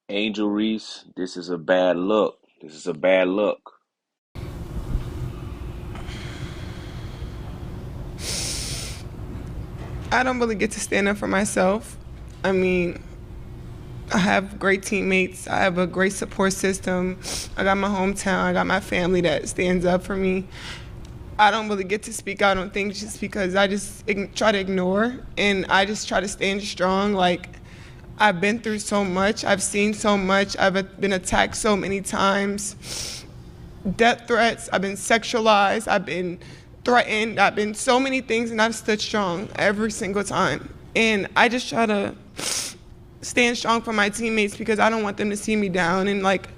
Angel Reese, this is a bad look. This is a bad look. I don't really get to stand up for myself. I mean, I have great teammates. I have a great support system. I got my hometown. I got my family that stands up for me. I don't really get to speak out on things just because I just try to ignore and I just try to stand strong. Like, I've been through so much. I've seen so much. I've been attacked so many times. Death threats. I've been sexualized. I've been threatened. I've been so many things, and I've stood strong every single time. And I just try to stand strong for my teammates because I don't want them to see me down and like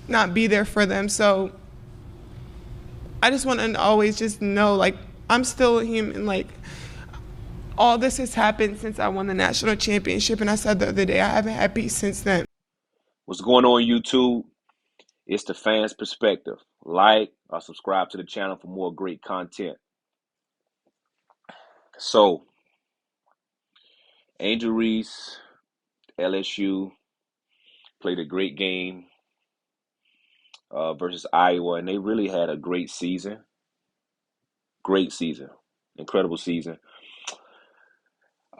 not be there for them. So I just want to always just know like I'm still a human. Like all this has happened since I won the national championship, and I said the other day I haven't had peace since then. What's going on, YouTube? It's the fans' perspective. Like or subscribe to the channel for more great content. So, Angel Reese, LSU played a great game versus Iowa, and they really had a great season. Great season. Incredible season.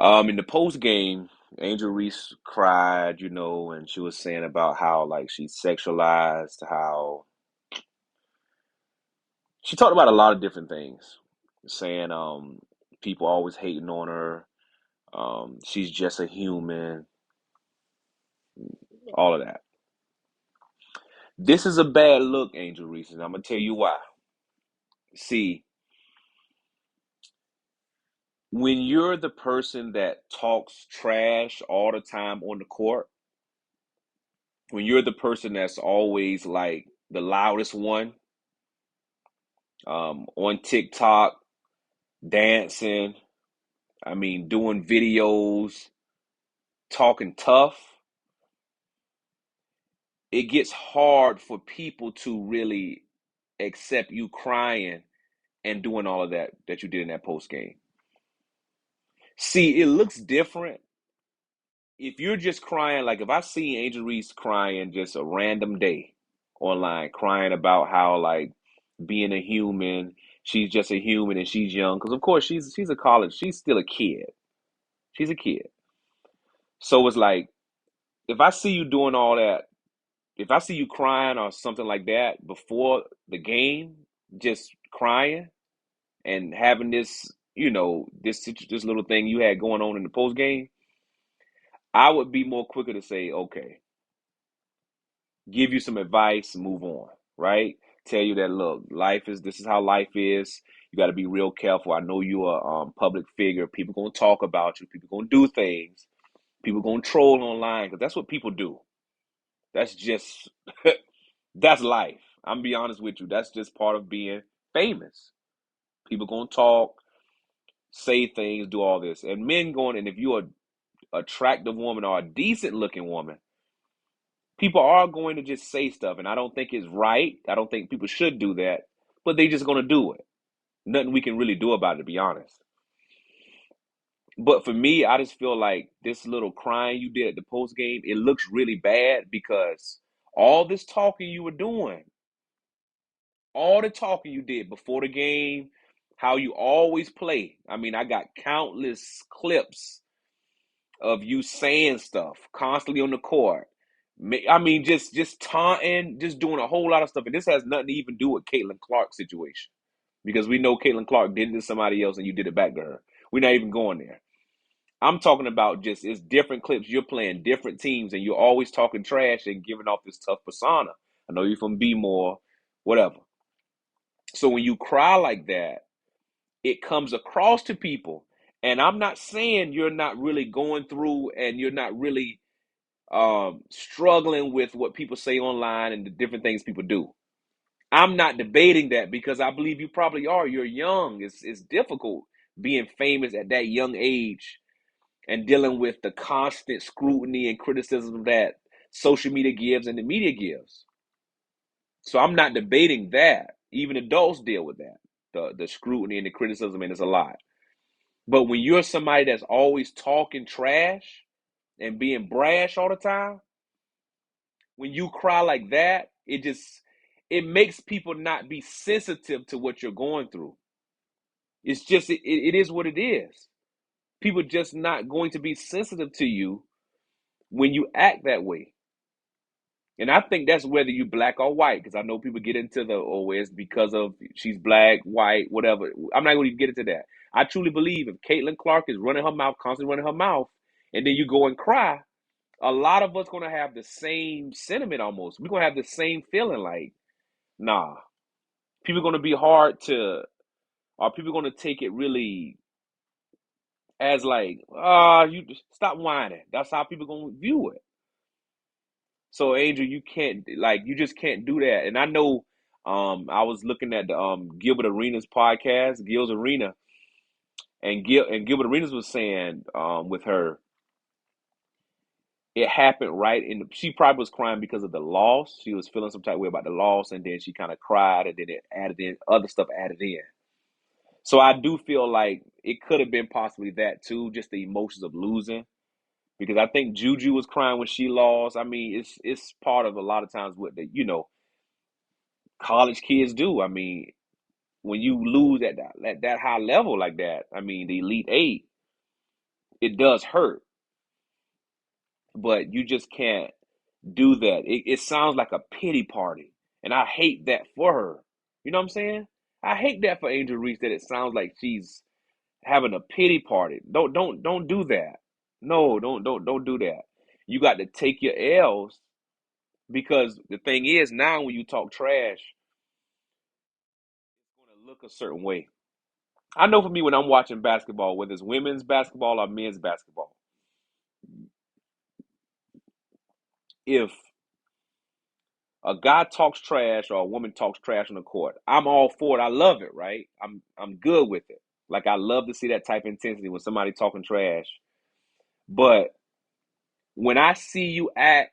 In the post game, Angel Reese cried, and she was saying about how like she's sexualized, how she talked about a lot of different things, saying people always hating on her. She's just a human, all of that. This is a bad look, Angel Reese, and I'm gonna tell you why. See, when you're the person that talks trash all the time on the court, when you're the person that's always like the loudest one, on TikTok, dancing, I mean, doing videos, talking tough, it gets hard for people to really accept you crying and doing all of that you did in that post game. See, it looks different if you're just crying. Like if I see Angel Reese crying just a random day online, crying about how like being a human, she's just a human and she's young. Because of course she's a college, she's still a kid. She's a kid. So it's like if I see you doing all that, if I see you crying or something like that before the game, just crying and having this, this little thing you had going on in the post game, I would be more quicker to say, okay, give you some advice, move on, right? Tell you that look, this is how life is. You got to be real careful. I know you're a public figure. People gonna talk about you. People gonna do things. People gonna troll online because that's what people do. That's just that's life. I'm gonna be honest with you. That's just part of being famous. People gonna talk, say things, do all this, and men going. And if you're an attractive woman or a decent looking woman, people are going to just say stuff, and I don't think it's right. I don't think people should do that, but they just gonna do it. Nothing we can really do about it, to be honest. But for me, I just feel like this little crying you did at the post game, it looks really bad because all this talking you were doing, all the talking you did before the game, how you always play. I mean, I got countless clips of you saying stuff constantly on the court. I mean, just taunting, just doing a whole lot of stuff. And this has nothing to even do with Caitlin Clark's situation because we know Caitlin Clark did it to somebody else and you did it back to her. We're not even going there. I'm talking about just it's different clips. You're playing different teams and you're always talking trash and giving off this tough persona. I know you're from B More, whatever. So when you cry like that, it comes across to people. And I'm not saying you're not really going through and you're not really struggling with what people say online and the different things people do. I'm not debating that because I believe you probably are. You're young. It's difficult being famous at that young age and dealing with the constant scrutiny and criticism that social media gives and the media gives. So I'm not debating that. Even adults deal with that. The scrutiny and the criticism, and it's a lot. But when you're somebody that's always talking trash and being brash all the time, When you cry like that, it makes people not be sensitive to what you're going through. It's just it is what it is. People just not going to be sensitive to you when you act that way. And I think that's whether you black or white, because I know people get into the, oh, it's because of she's black, white, whatever. I'm not going to get into that. I truly believe if Caitlin Clark is running her mouth, constantly running her mouth, and then you go and cry, a lot of us going to have the same sentiment almost. We're going to have the same feeling like, nah, people going to be hard to, or people going to take it really as like, you stop whining. That's how people going to view it. So Angel, you can't like you just can't do that. And I know I was looking at the Gilbert Arenas podcast, Gil's Arena, and Gilbert Arenas was saying with her, it happened right in she probably was crying because of the loss. She was feeling some type of way about the loss, and then she kind of cried, and then it added in other stuff added in. So I do feel like it could have been possibly that too, just the emotions of losing. Because I think Juju was crying when she lost. I mean, it's part of a lot of times what the college kids do. I mean, when you lose at that high level like that, I mean, the Elite Eight, it does hurt, but you just can't do that. It sounds like a pity party, and I hate that for her. You know what I'm saying? I hate that for Angel Reese that it sounds like she's having a pity party. Don't do that. No, don't do that. You got to take your L's because the thing is now when you talk trash, it's going to look a certain way. I know for me when I'm watching basketball, whether it's women's basketball or men's basketball, if a guy talks trash or a woman talks trash on the court, I'm all for it. I love it, right? I'm good with it. Like I love to see that type of intensity when somebody talking trash. But when I see you act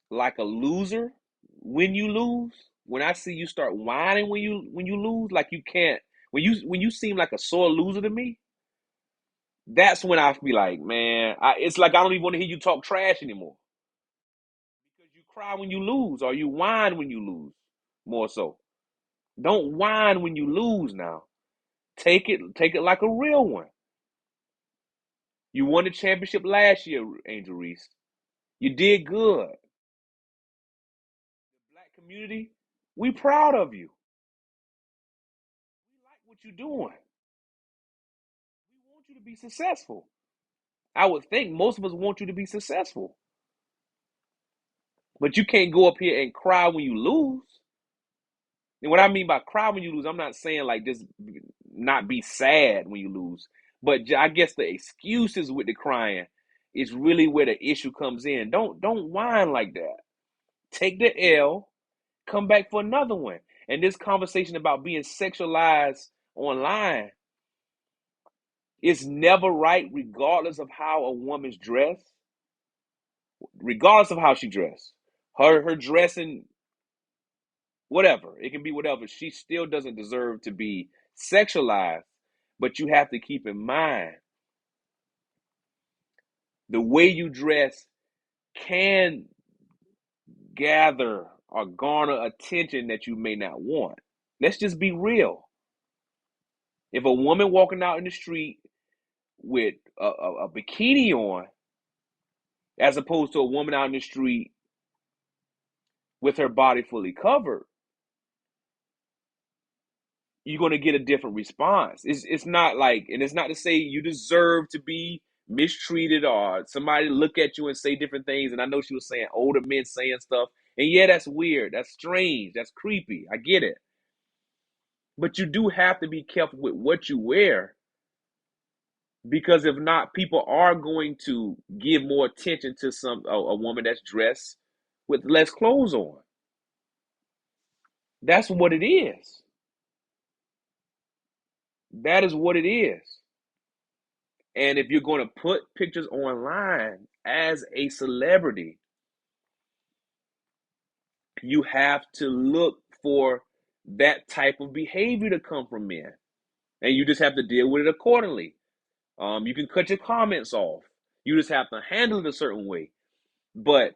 like a loser when you lose, when I see you start whining when you lose, like you can't when you seem like a sore loser to me, that's when I be like, man, it's like I don't even want to hear you talk trash anymore. Because you cry when you lose, or you whine when you lose, more so. Don't whine when you lose now. Take it like a real one. You won the championship last year, Angel Reese. You did good. The black community, we proud of you. We like what you're doing. We want you to be successful. I would think most of us want you to be successful. But you can't go up here and cry when you lose. And what I mean by cry when you lose, I'm not saying like just not be sad when you lose, but I guess the excuses with the crying is really where the issue comes in. Don't whine like that. Take the L, come back for another one. And this conversation about being sexualized online is never right, regardless of how a woman's dressed, regardless of how she dressed. Her dressing, whatever it can be, whatever. She still doesn't deserve to be sexualized. But you have to keep in mind the way you dress can gather or garner attention that you may not want. Let's just be real. If a woman walking out in the street with a bikini on, as opposed to a woman out in the street with her body fully covered, you're going to get a different response. It's not like, and it's not to say you deserve to be mistreated or somebody look at you and say different things. And I know she was saying older men saying stuff, and yeah, that's weird, that's strange, that's creepy. I get it, but you do have to be careful with what you wear because if not, people are going to give more attention to a woman that's dressed with less clothes on. That's what it is. That is what it is. And if you're going to put pictures online as a celebrity, you have to look for that type of behavior to come from men. And you just have to deal with it accordingly. You can cut your comments off. You just have to handle it a certain way. But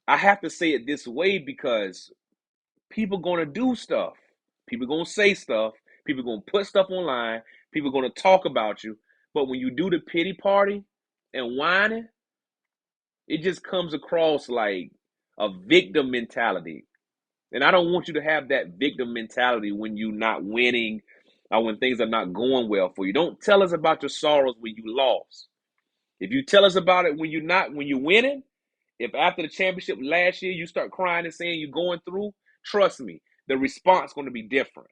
I have to say it this way because people gonna do stuff. People gonna say stuff. People gonna put stuff online. People gonna talk about you. But when you do the pity party and whining, it just comes across like a victim mentality. And I don't want you to have that victim mentality when you're not winning or when things are not going well for you. Don't tell us about your sorrows when you lost. If you tell us about it when you're winning, if after the championship last year you start crying and saying you're going through, trust me, the response is going to be different.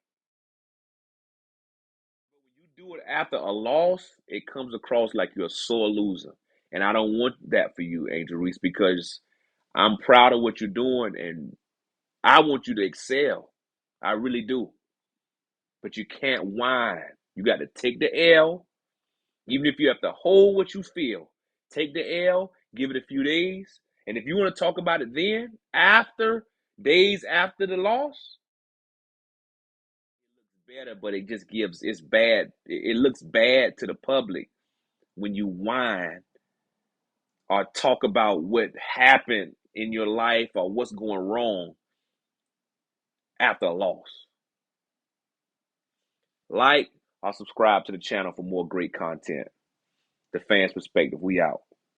But when you do it after a loss, it comes across like you're a sore loser. And I don't want that for you, Angel Reese, because I'm proud of what you're doing and I want you to excel. I really do. But you can't whine. You got to take the L, even if you have to hold what you feel. Take the L, give it a few days. And if you want to talk about it then, after days after the loss, better, but it just gives it's bad. It looks bad to the public when you whine or talk about what happened in your life or what's going wrong after a loss. Like or subscribe to the channel for more great content. The Fans Perspective, we out.